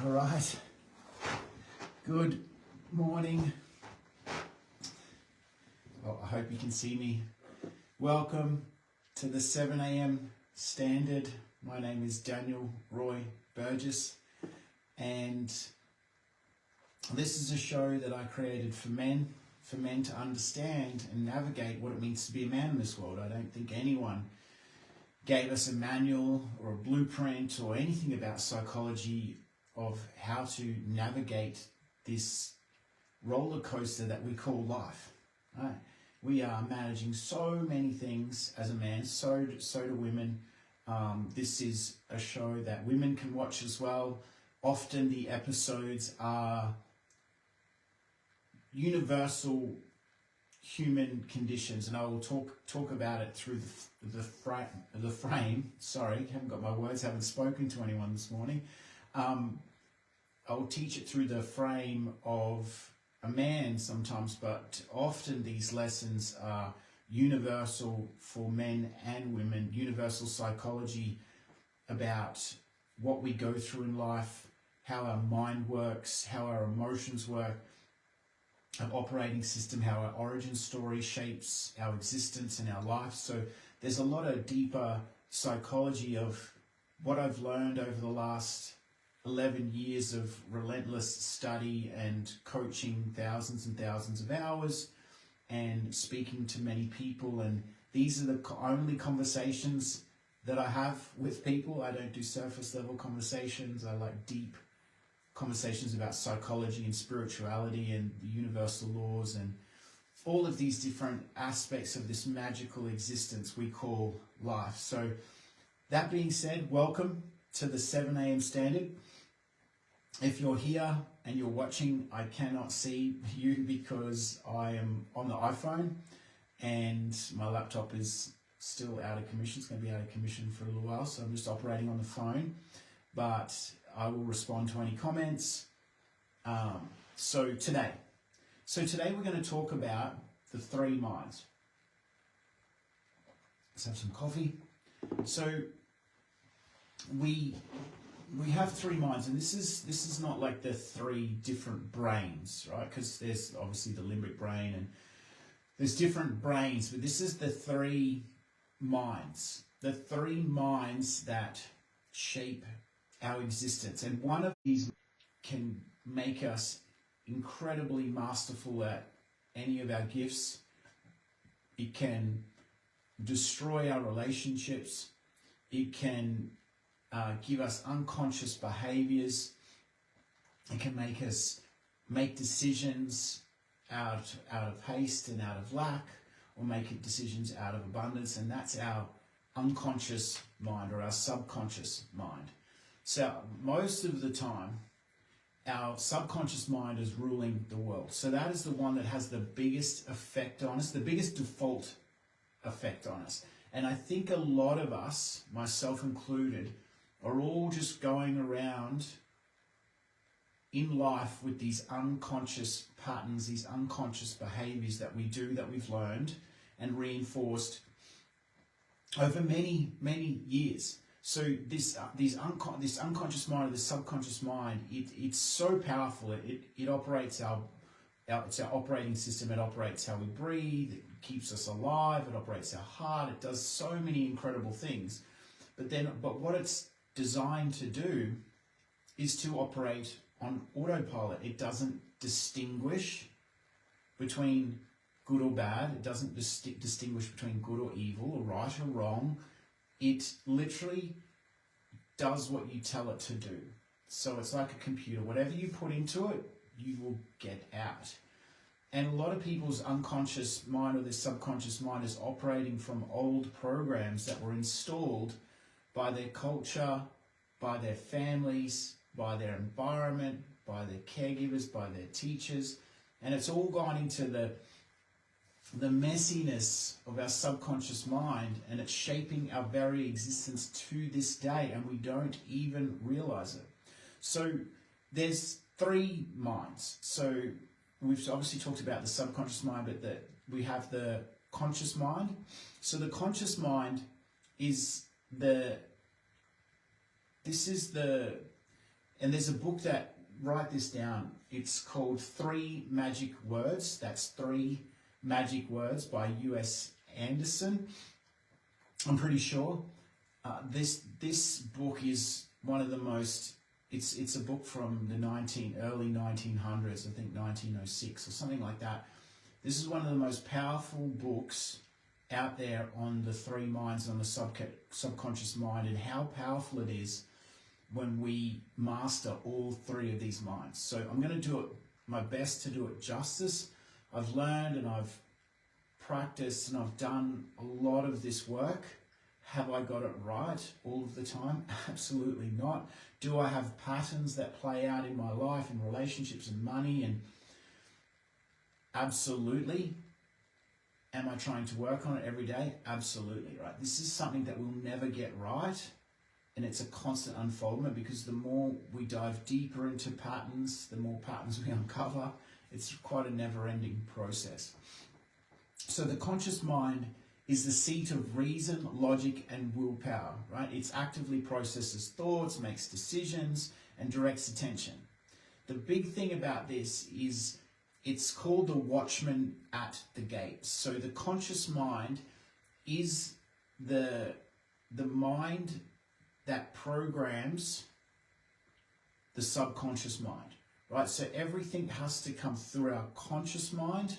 All right. Good morning. Well, I hope you can see me. Welcome to the 7 a.m. Standard. My name is Daniel Roy Burgess, and this is a show that I created for men to understand and navigate what it means to be a man in this world. I don't think anyone gave us a manual or a blueprint or anything about psychology of how to navigate this roller coaster that we call life. Right? We are managing so many things as a man, so do women. This is a show that women can watch as well. Often the episodes are universal human conditions, and I will talk about it through the frame. Sorry, haven't got my words, haven't spoken to anyone this morning. I'll teach it through the frame of a man sometimes, but often these lessons are universal for men and women, universal psychology about what we go through in life, how our mind works, how our emotions work, our operating system, how our origin story shapes our existence and our life. So there's a lot of deeper psychology of what I've learned over the last 11 years of relentless study and coaching thousands and thousands of hours and speaking to many people. And these are the only conversations that I have with people. I don't do surface level conversations. I like deep conversations about psychology and spirituality and the universal laws and all of these different aspects of this magical existence we call life. So that being said, welcome to the 7 a.m. Standard. If you're here and you're watching, I cannot see you because I am on the iPhone and my laptop is still out of commission. It's going to be out of commission for a little while, so I'm just operating on the phone. But I will respond to any comments. So today we're going to talk about the three minds. Let's have some coffee. So we have three minds, and this is not like the three different brains, right? Because there's obviously the limbic brain and there's different brains, but this is the three minds that shape our existence. And one of these can make us incredibly masterful at any of our gifts. It can destroy our relationships. It can give us unconscious behaviors. It can make us make decisions out of haste and out of lack, or make decisions out of abundance, and that's our unconscious mind or our subconscious mind. So most of the time, our subconscious mind is ruling the world. So that is the one that has the biggest effect on us, the biggest default effect on us. And I think a lot of us, myself included, are all just going around in life with these unconscious patterns, these unconscious behaviors that we do, that we've learned and reinforced over many, many years. So this unconscious mind or this subconscious mind, it's so powerful. It operates it's our operating system. It operates how we breathe. It keeps us alive. It operates our heart. It does so many incredible things. But what it's designed to do is to operate on autopilot. It doesn't distinguish between good or bad. It doesn't distinguish between good or evil, or right or wrong. It literally does what you tell it to do. So it's like a computer. Whatever you put into it, you will get out. And a lot of people's unconscious mind or their subconscious mind is operating from old programs that were installed by their culture, by their families, by their environment, by their caregivers, by their teachers. And it's all gone into the messiness of our subconscious mind, and it's shaping our very existence to this day, and we don't even realize it. So there's three minds. So we've obviously talked about the subconscious mind, but we have the conscious mind. So the conscious mind is And there's a book that, write this down, it's called 3 Magic Words. That's 3 Magic Words by U.S. Anderson, I'm pretty sure. This book is one of the most, it's a book from the early 1900s, I think 1906 or something like that. This is one of the most powerful books out there on the 3 minds, on the subconscious mind, and how powerful it is when we master all 3 of these minds. So I'm going to do it my best to do it justice. I've learned and I've practiced and I've done a lot of this work. Have I got it right all of the time? Absolutely not. Do I have patterns that play out in my life, in relationships and money? And absolutely. Am I trying to work on it every day? Absolutely, right? This is something that we'll never get right. And it's a constant unfoldment, because the more we dive deeper into patterns, the more patterns we uncover. It's quite a never-ending process. So the conscious mind is the seat of reason, logic, and willpower, right? It actively processes thoughts, makes decisions, and directs attention. The big thing about this is it's called the watchman at the gate. So the conscious mind is the mind that programs the subconscious mind, right? So everything has to come through our conscious mind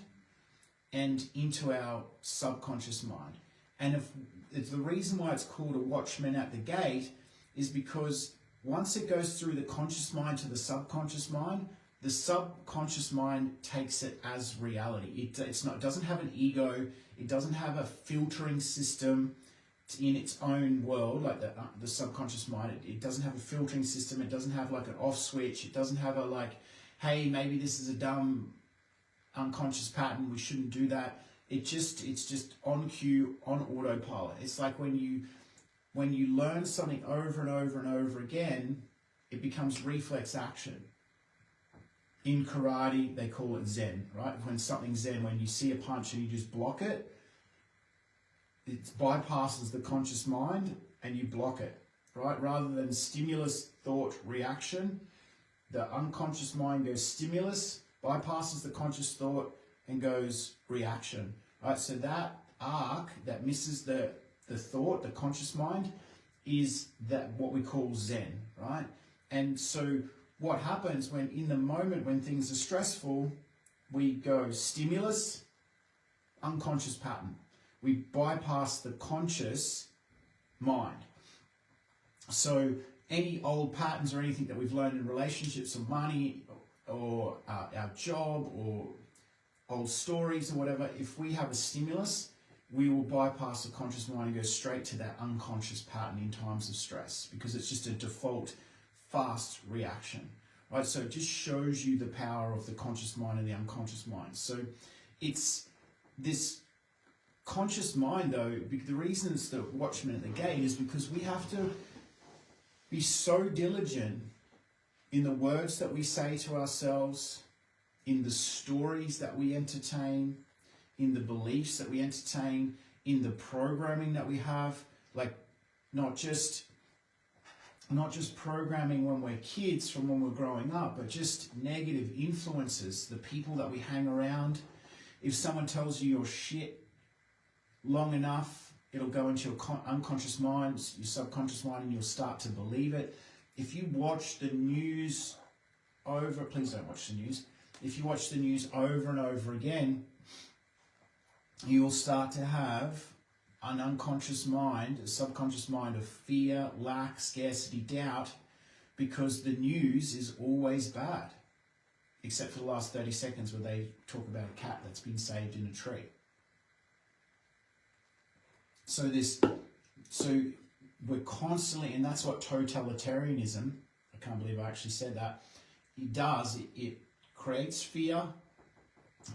and into our subconscious mind. And if the reason why it's called a watchman at the gate is because once it goes through the conscious mind to the subconscious mind takes it as reality. It doesn't have an ego. It doesn't have a filtering system in its own world, like the subconscious mind. It doesn't have a filtering system. It doesn't have like an off switch. It doesn't have a like, hey, maybe this is a dumb unconscious pattern, we shouldn't do that. It's just on cue, on autopilot. It's like when you learn something over and over and over again, it becomes reflex action. In karate, they call it Zen, right? When something's Zen, when you see a punch and you just block it, it bypasses the conscious mind and you block it, right? Rather than stimulus, thought, reaction, the unconscious mind goes stimulus, bypasses the conscious thought, and goes reaction, right? So that arc that misses the thought, the conscious mind, is that what we call Zen, right? And so what happens when in the moment when things are stressful, we go stimulus, unconscious pattern. We bypass the conscious mind. So any old patterns or anything that we've learned in relationships or money or our job or old stories or whatever, if we have a stimulus, we will bypass the conscious mind and go straight to that unconscious pattern in times of stress, because it's just a default fast reaction, right? So it just shows you the power of the conscious mind and the unconscious mind. So it's this conscious mind, though, the reason it's the watchman at the gate is because we have to be so diligent in the words that we say to ourselves, in the stories that we entertain, in the beliefs that we entertain, in the programming that we have, like not just programming when we're kids from when we're growing up, but just negative influences, the people that we hang around. If someone tells you you're shit long enough, it'll go into your unconscious mind, your subconscious mind, and you'll start to believe it. If you watch the news please don't watch the news. If you watch the news over and over again, you will start to have an unconscious mind, a subconscious mind of fear, lack, scarcity, doubt, because the news is always bad, except for the last 30 seconds where they talk about a cat that's been saved in a tree. So we're constantly, and that's what totalitarianism, I can't believe I actually said that, it does. It creates fear,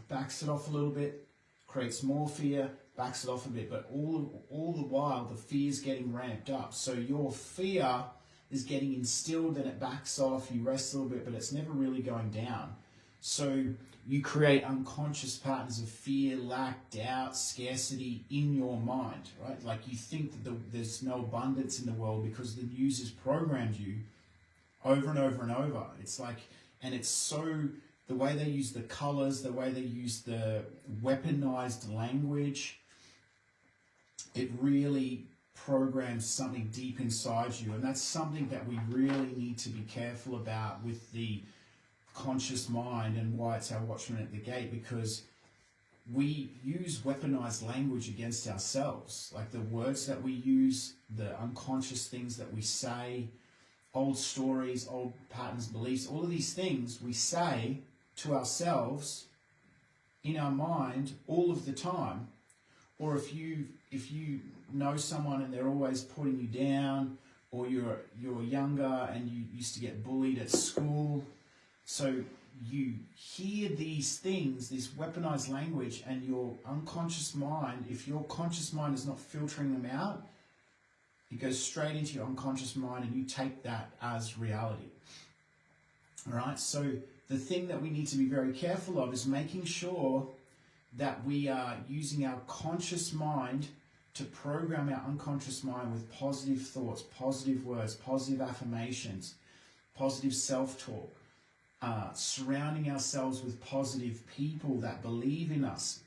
backs it off a little bit, creates more fear, backs it off a bit, but all the while the fear is getting ramped up. So your fear is getting instilled, then it backs off, you rest a little bit, but it's never really going down. So you create unconscious patterns of fear, lack, doubt, scarcity in your mind, right? Like you think that there's no abundance in the world because the news has programmed you over and over and over. It's like, and it's so, the way they use the colors, the way they use the weaponized language, it really programs something deep inside you. And that's something that we really need to be careful about with the conscious mind, and why it's our watchman at the gate, because we use weaponized language against ourselves. Like the words that we use, the unconscious things that we say, old stories, old patterns, beliefs, all of these things we say to ourselves in our mind all of the time. Or if you know someone and they're always putting you down, or you're younger and you used to get bullied at school, so you hear these things, this weaponized language, and your unconscious mind, if your conscious mind is not filtering them out, it goes straight into your unconscious mind and you take that as reality. All right, so the thing that we need to be very careful of is making sure that we are using our conscious mind to program our unconscious mind with positive thoughts, positive words, positive affirmations, positive self-talk, surrounding ourselves with positive people that believe in us,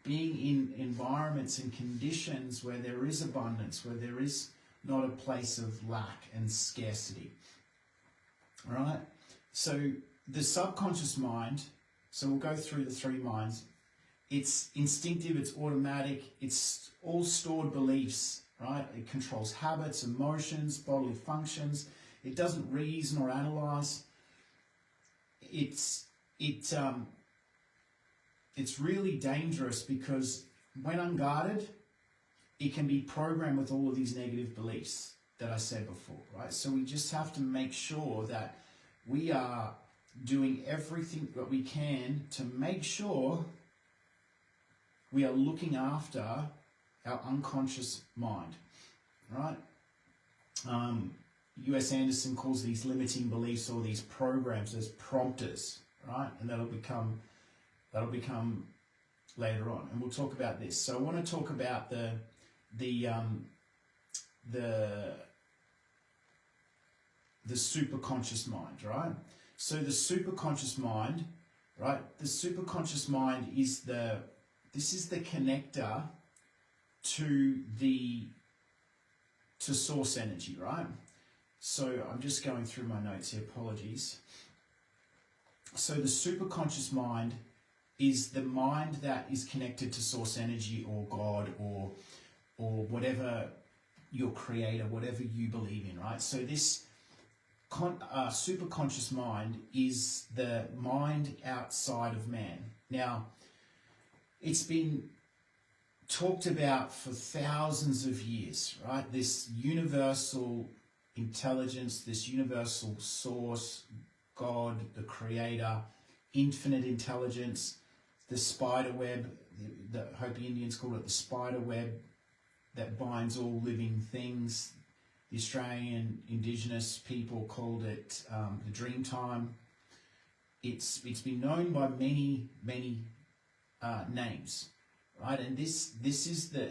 being in environments and conditions where there is abundance, where there is not a place of lack and scarcity. All right? So the subconscious mind, so we'll go through the three minds. It's instinctive, it's automatic, it's all stored beliefs, right? It controls habits, emotions, bodily functions. It doesn't reason or analyze. It's really dangerous, because when unguarded, it can be programmed with all of these negative beliefs that I said before, right? So we just have to make sure that we are doing everything that we can to make sure we are looking after our unconscious mind, right? U.S. Anderson calls these limiting beliefs, or these programs, as prompters, right? And that'll become later on, and we'll talk about this. So I want to talk about the superconscious mind, right? So the superconscious mind, right? The superconscious mind is the connector to source energy, right? So I'm just going through my notes here, apologies. So the superconscious mind is the mind that is connected to source energy, or God, or whatever your creator, whatever you believe in, right? So this superconscious mind is the mind outside of man. Now, it's been talked about for thousands of years, right? This universal intelligence, this universal source, God, the creator, infinite intelligence, the spider web, the Hopi Indians called it the spider web that binds all living things. The Australian Indigenous people called it the dream time. It's been known by many names, right? And this is the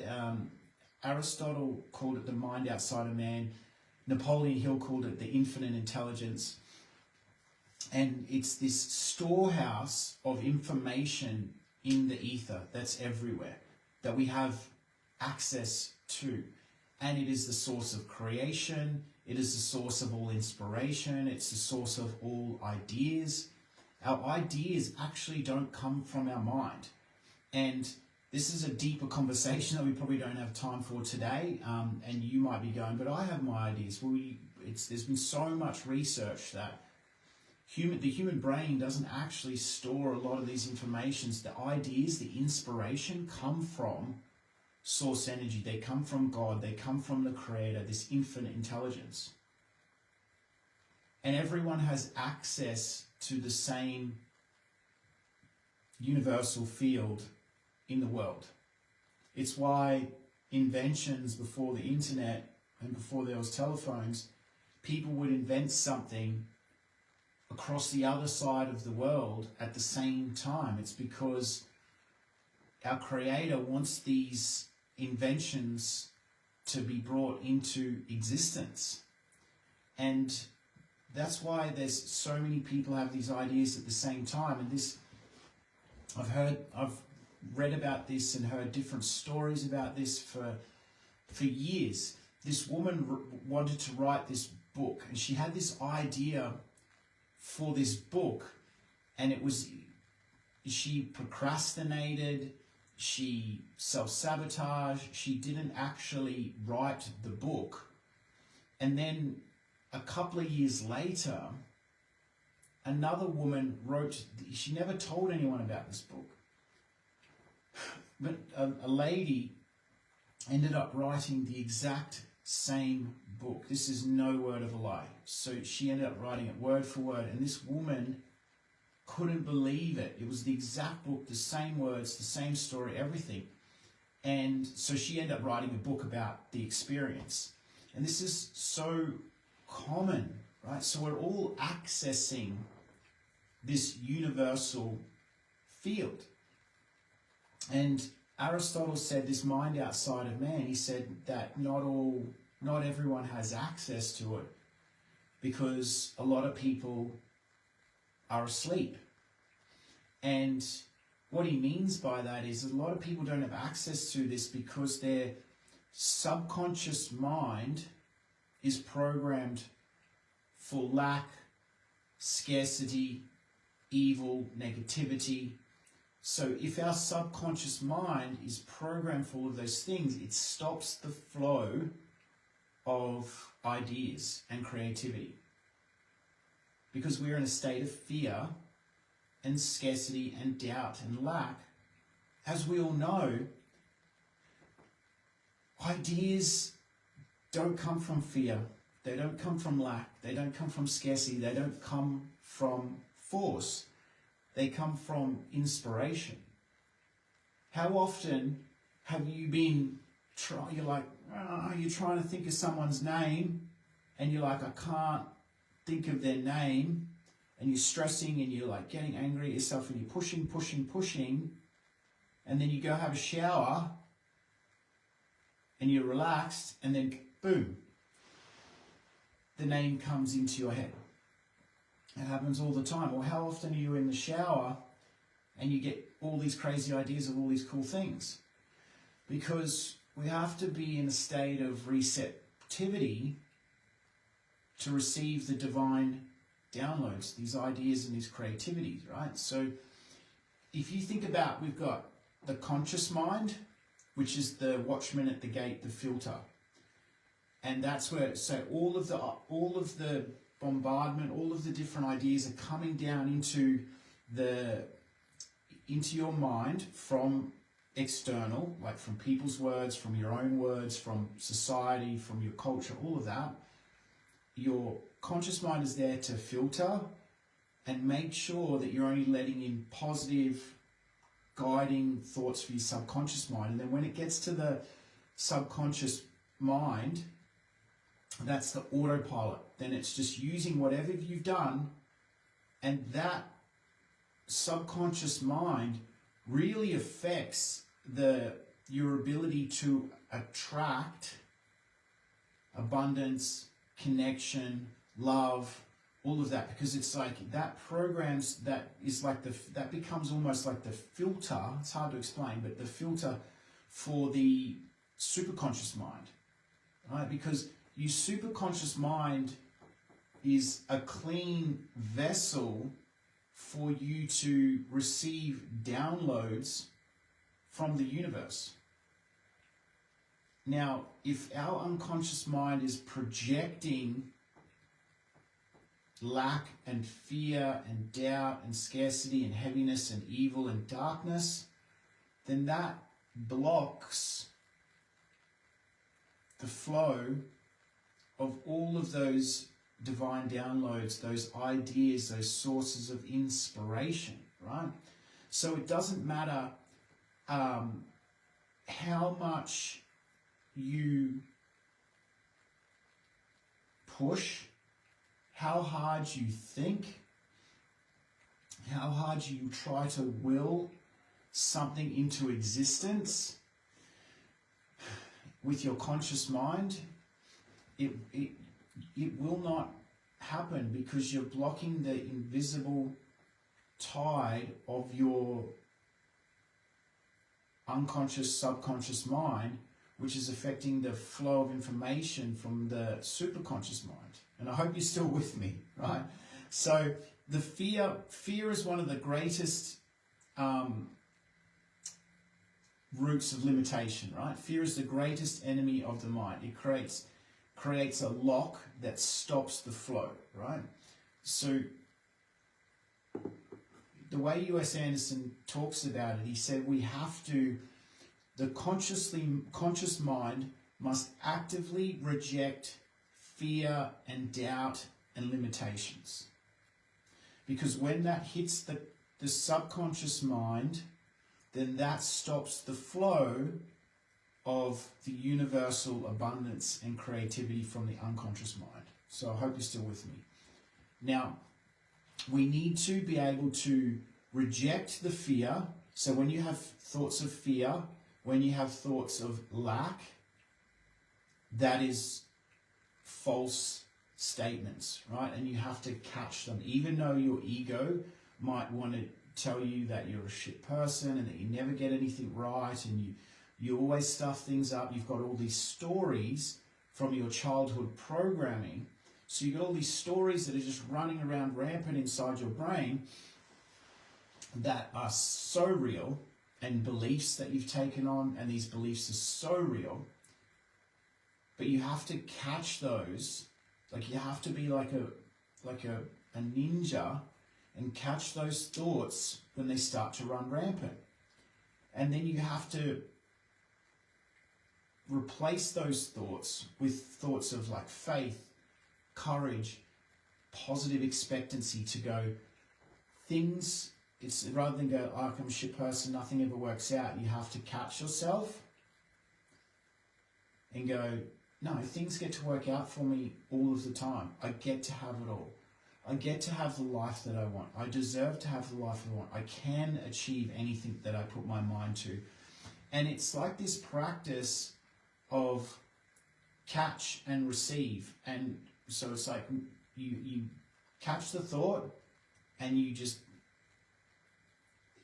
Aristotle called it the mind outside of man. Napoleon Hill called it the infinite intelligence. And it's this storehouse of information in the ether that's everywhere, that we have access to. And it is the source of creation. It is the source of all inspiration. It's the source of all ideas. Our ideas actually don't come from our mind. And this is a deeper conversation that we probably don't have time for today. And you might be going, but I have my ideas. Well, there's been so much research that the human brain doesn't actually store a lot of these informations. The ideas, the inspiration come from source energy. They come from God. They come from the creator, this infinite intelligence. And everyone has access to the same universal field in the world. It's why inventions before the internet and before there was telephones, people would invent something across the other side of the world at the same time. It's because our creator wants these inventions to be brought into existence. And that's why there's so many people have these ideas at the same time. And this, I've read about this and heard different stories about this for years. This woman wanted to write this book, and she had this idea for this book, and she procrastinated, she self-sabotaged, she didn't actually write the book. And then a couple of years later, another woman wrote, she never told anyone about this book, but a lady ended up writing the exact same book. This is no word of a lie. So she ended up writing it word for word, and this woman couldn't believe it. It was the exact book, the same words, the same story, everything. And so she ended up writing a book about the experience. And this is so common, right? So we're all accessing this universal field. And Aristotle said this mind outside of man, he said that not everyone has access to it because a lot of people are asleep. And what he means by that is a lot of people don't have access to this because their subconscious mind is programmed for lack, scarcity, evil, negativity. So if our subconscious mind is programmed for all of those things, it stops the flow of ideas and creativity. Because we're in a state of fear and scarcity and doubt and lack. As we all know, ideas don't come from fear. They don't come from lack. They don't come from scarcity. They don't come from force. They come from inspiration. How often have you been you're like, you're trying to think of someone's name and you're like, I can't think of their name, and you're stressing and you're like getting angry at yourself and you're pushing, and then you go have a shower and you're relaxed, and then boom, the name comes into your head. It happens all the time. Or how often are you in the shower and you get all these crazy ideas of all these cool things? Because we have to be in a state of receptivity to receive the divine downloads, these ideas and these creativities, right? So if you think about, we've got the conscious mind, which is the watchman at the gate, the filter. And that's where, so all of the bombardment, all of the different ideas are coming down into your mind from external, like from people's words, from your own words, from society, from your culture, all of that. Your conscious mind is there to filter and make sure that you're only letting in positive, guiding thoughts for your subconscious mind. And then when it gets to the subconscious mind, that's the autopilot. Then it's just using whatever you've done, and that subconscious mind really affects your ability to attract abundance, connection, love, all of that, because it's like that that becomes almost like the filter. It's hard to explain, but the filter for the superconscious mind, right? Because your superconscious mind is a clean vessel for you to receive downloads from the universe. Now, if our unconscious mind is projecting lack and fear and doubt and scarcity and heaviness and evil and darkness, then that blocks the flow of all of those divine downloads, those ideas, those sources of inspiration, right? So it doesn't matter how much you push, how hard you think, how hard you try to will something into existence with your conscious mind, it will not happen because you're blocking the invisible tide of your unconscious, subconscious mind, which is affecting the flow of information from the superconscious mind. And I hope you're still with me, right? So the fear is one of the greatest roots of limitation, right? Fear is the greatest enemy of the mind. It creates a lock that stops the flow, right? So the way U.S. Anderson talks about it, he said the conscious mind must actively reject fear and doubt and limitations. Because when that hits the subconscious mind, then that stops the flow of the universal abundance and creativity from the unconscious mind. So I hope you're still with me. Now, we need to be able to reject the fear. So when you have thoughts of fear, when you have thoughts of lack, that is false statements, right? And you have to catch them. Even though your ego might want to tell you that you're a shit person and that you never get anything right and you always stuff things up. You've got all these stories from your childhood programming. So you've got all these stories that are just running around rampant inside your brain that are so real, and beliefs that you've taken on, and these beliefs are so real. But you have to catch those. Like you have to be like a ninja and catch those thoughts when they start to run rampant. And then you have to replace those thoughts with thoughts of like faith, courage, positive expectancy to go things. It's rather than go, oh, I'm a shit person, nothing ever works out. You have to catch yourself and go, no, things get to work out for me all of the time. I get to have it all. I get to have the life that I want. I deserve to have the life I want. I can achieve anything that I put my mind to. And it's like this practice of catch and receive. And so it's like you catch the thought and you just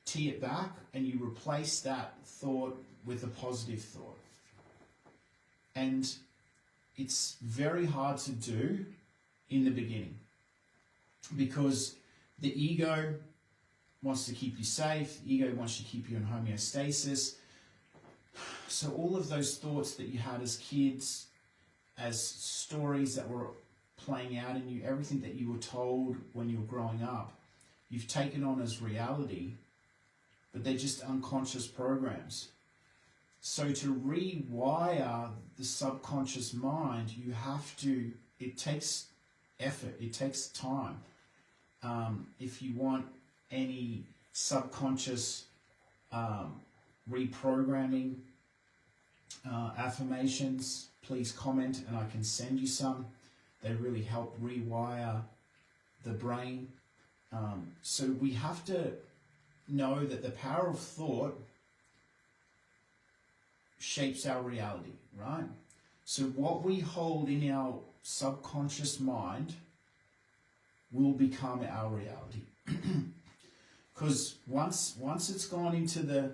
tee it back and you replace that thought with a positive thought. And it's very hard to do in the beginning because the ego wants to keep you safe, the ego wants to keep you in homeostasis. So all of those thoughts that you had as kids, as stories that were playing out in you, everything that you were told when you were growing up, you've taken on as reality, but they're just unconscious programs. So to rewire the subconscious mind, you have to, it takes effort, it takes time. If you want any subconscious reprogramming affirmations, please comment and I can send you some. They really help rewire the brain. So we have to know that the power of thought shapes our reality, right? So what we hold in our subconscious mind will become our reality. Because once it's gone into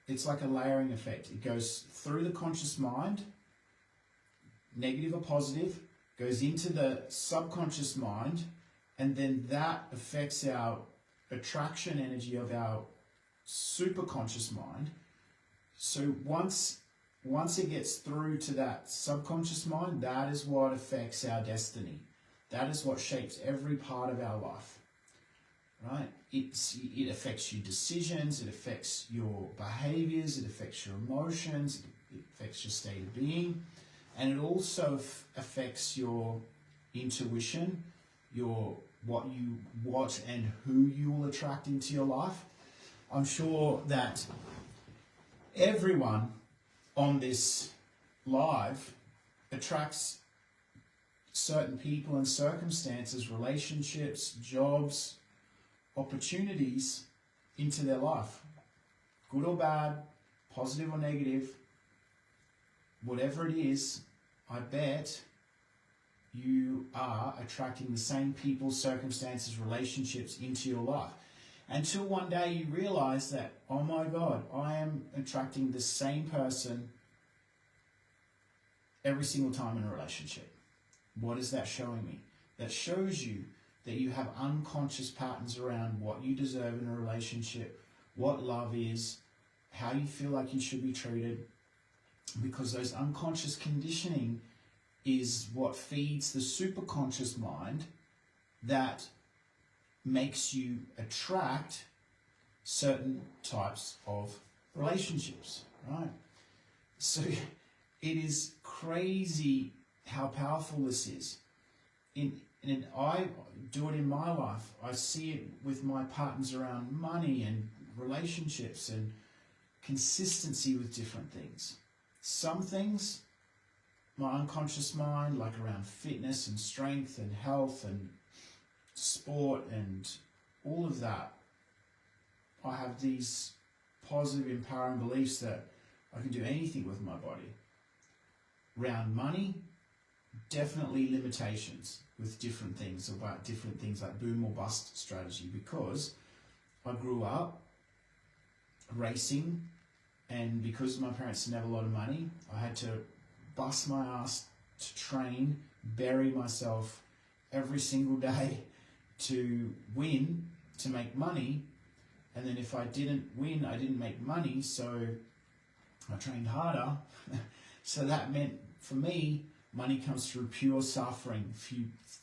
it's like a layering effect. It goes through the conscious mind, negative or positive, goes into the subconscious mind, and then that affects our attraction energy of our superconscious mind. So once it gets through to that subconscious mind, that is what affects our destiny. That is what shapes every part of our life, right? It affects your decisions, it affects your behaviors, it affects your emotions, it affects your state of being, and it also affects your intuition, what and who you will attract into your life. I'm sure that everyone on this live attracts certain people and circumstances, relationships, jobs, opportunities into their life. Good or bad, positive or negative, whatever it is, I bet you are attracting the same people, circumstances, relationships into your life. Until one day you realize that, oh my God, I am attracting the same person every single time in a relationship. What is that showing me? That shows you that you have unconscious patterns around what you deserve in a relationship, what love is, how you feel like you should be treated, because those unconscious conditioning is what feeds the superconscious mind that makes you attract certain types of relationships, right? So it is crazy how powerful this is. And I do it in my life. I see it with my patterns around money and relationships and consistency with different things. Some things, my unconscious mind, like around fitness and strength and health and sport and all of that, I have these positive, empowering beliefs that I can do anything with my body. Around money, definitely limitations with different things, about different things like boom or bust strategy, because I grew up racing, and because my parents didn't have a lot of money, I had to bust my ass to train, bury myself every single day to win, to make money. And then if I didn't win, I didn't make money, so I trained harder. So that meant, for me, money comes through pure suffering,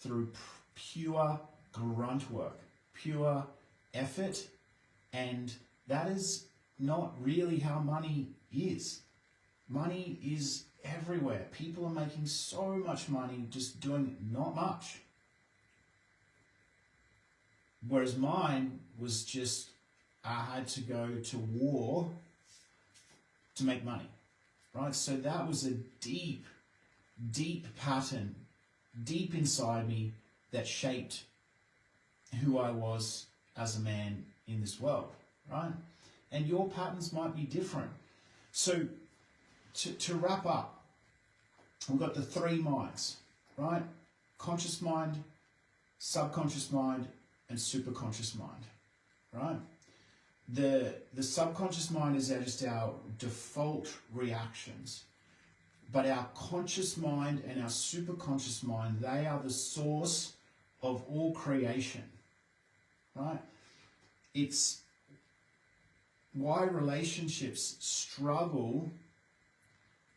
through pure grunt work, pure effort, and that is not really how money is. Money is everywhere. People are making so much money just doing not much. Whereas mine was just, I had to go to war to make money, right? So that was a deep pattern, deep inside me, that shaped who I was as a man in this world, right? And your patterns might be different. So to wrap up, we've got the three minds, right? Conscious mind, subconscious mind, and superconscious mind, right? The subconscious mind is just our default reactions. But our conscious mind and our superconscious mind, they are the source of all creation, right? It's why relationships struggle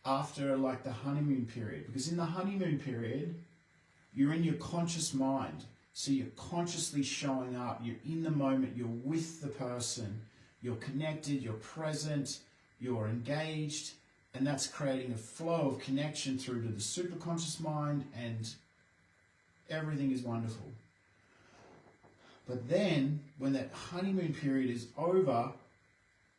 after like the honeymoon period. Because in the honeymoon period, you're in your conscious mind. So you're consciously showing up, you're in the moment, you're with the person, you're connected, you're present, you're engaged, and that's creating a flow of connection through to the superconscious mind, and everything is wonderful. But then, when that honeymoon period is over,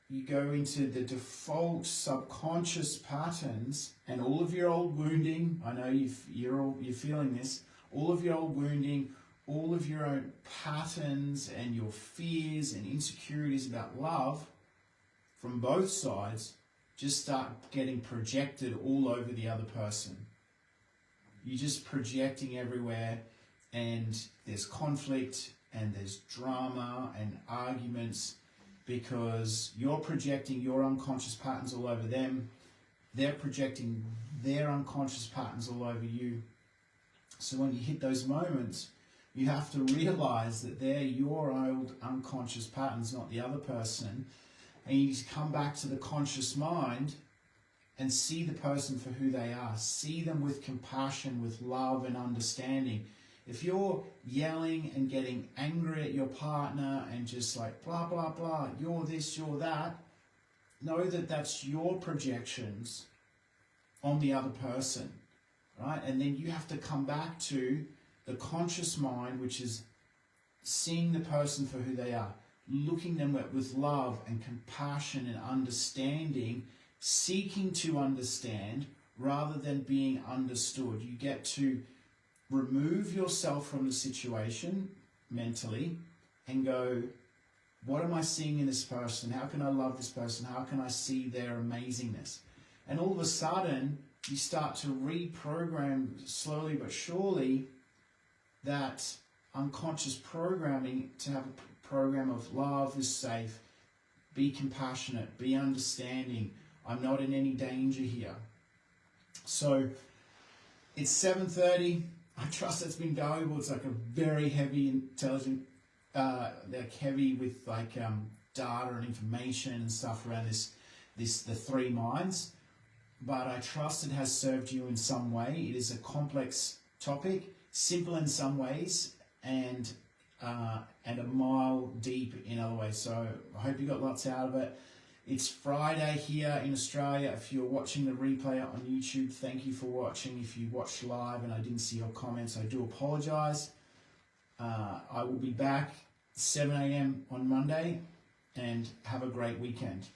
you go into the default subconscious patterns, and all of your old wounding, I know you're feeling this, all of your old wounding, all of your own patterns and your fears and insecurities about love from both sides just start getting projected all over the other person. You're just projecting everywhere, and there's conflict and there's drama and arguments because you're projecting your unconscious patterns all over them. They're projecting their unconscious patterns all over you. So when you hit those moments, you have to realize that they're your old unconscious patterns, not the other person. And you just come back to the conscious mind and see the person for who they are. See them with compassion, with love and understanding. If you're yelling and getting angry at your partner and just like blah, blah, blah, you're this, you're that, know that that's your projections on the other person, right? And then you have to come back to the conscious mind, which is seeing the person for who they are, looking them with love and compassion and understanding, seeking to understand rather than being understood. You get to remove yourself from the situation mentally and go, what am I seeing in this person? How can I love this person? How can I see their amazingness? And all of a sudden, you start to reprogram slowly but surely that unconscious programming to have a program of love is safe, be compassionate, be understanding, I'm not in any danger here. So it's 7:30. I trust it's been valuable. It's like a very heavy, intelligent, like heavy with like data and information and stuff around the three minds. But I trust it has served you in some way. It is a complex topic, simple in some ways, and a mile deep in other ways. So I hope you got lots out of it. It's Friday here in Australia. If you're watching the replay on YouTube, thank you for watching. If you watched live and I didn't see your comments, I do apologize. I will be back 7 a.m. on Monday, and have a great weekend.